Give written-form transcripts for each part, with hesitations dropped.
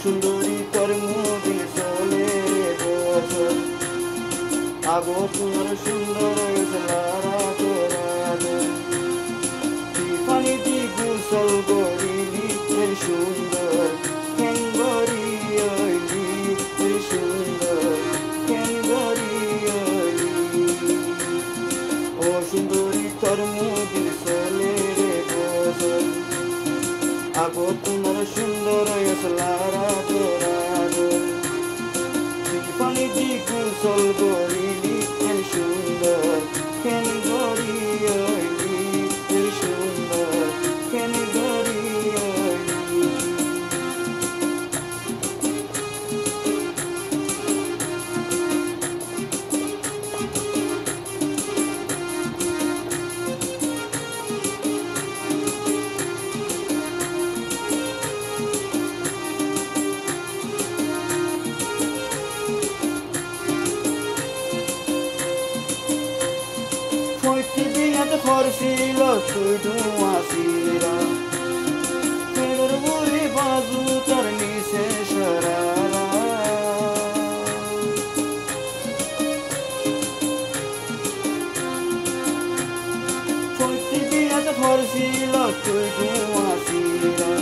সুন্দরী তোর মুদিন চলে বছর আগো তোমার সুন্দর লারা তোরালো পানি দি গুসল গরিলি এর সুন্দর কেন গরি ওইলি এর সুন্দর কেন গরি ওইলি ও সুন্দরী তোর মুদিন চলে বছর আগো তোমার সুন্দর লারা তোরালো পানি দি গুসল গরিলি এর সুন্দর কেন গরি ওইলি এর সুন্দর কেন গরি oily Foytibiyat khorsilo tudu asira Pedor buri bazu tarni se sharara Foytibiyat khorsilo tudu asira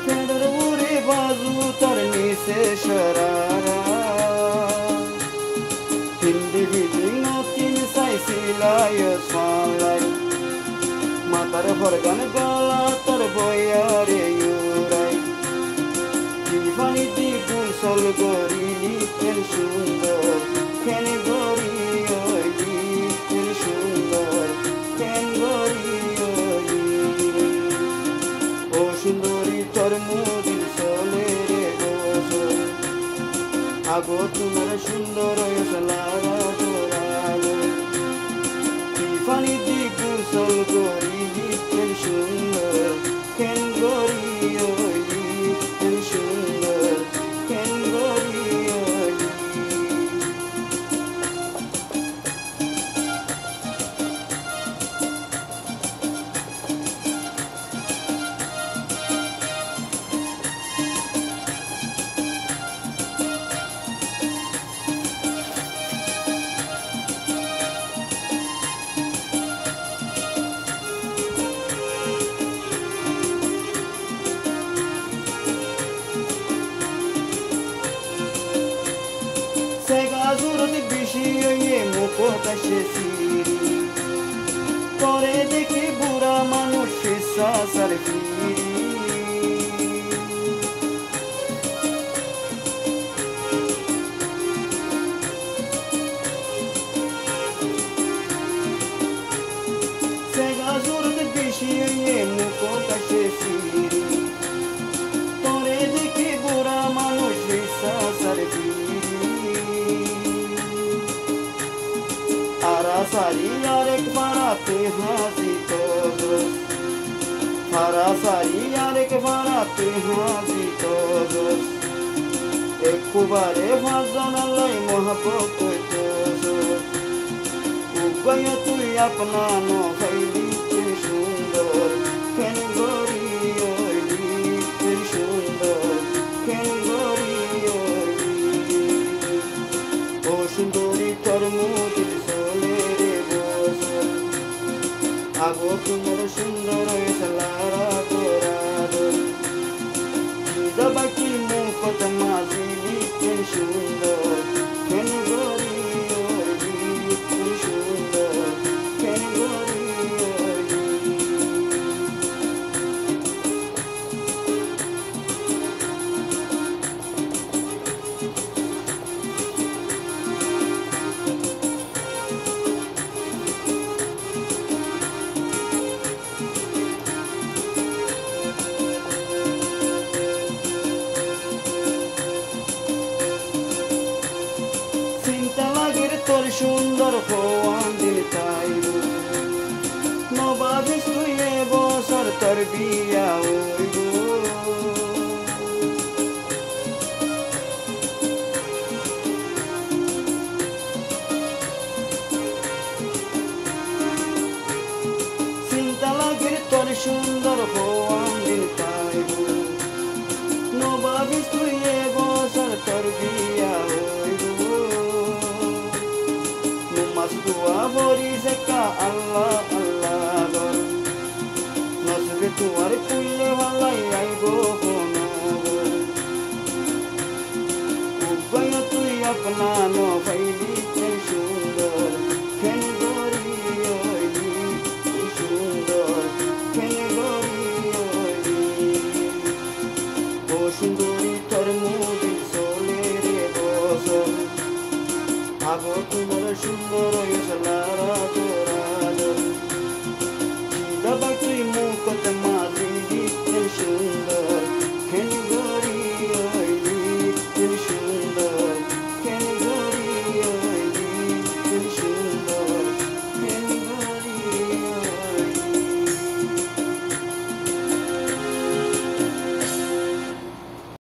Pedor buri bazu tarni se sharara Hindi notin sai silay salay matar horgan gala tar boyare yuray divani di gulsol gorili el sundor ken gori oili el sundor ken gori oili o sundori tor mudil sole re gosol আগো তোমার সুন্দর লারা তোরালো পানি দি গুসল গরিলি কেন সুন্দর কেন গরি oily কেন সুন্দর কেন গরি oily Segazurot bishiye muko kashe siri Tore dekhi bura manush sasar firi Segazurot bishiye muko kashe siri Tore dekhi bura manush sasar firi Harasari yarek barate hazi todos Harasari yarek barate hazi todos Ekubare fazon alai mohabbat todos Ubaya tui apna no khaili ken sundor ken gori oili ken sundor ken gori oili O sundori tor mudil আগো তোমার সুন্দর লারা তোরালো দবাকি মুখত মাঝিলি কেন সুন্দর কেন গরি oily কেন সুন্দর কেন গরি ওইলি তোর সুন্দর হওয়ান দিন তাইরু নবাবিস তুই বছর তোর বিয়া হইবো চিন্তা লাগে তোর সুন্দর হওয়ান দিন তাইরু নবাবি সুন্দর হয়েছিল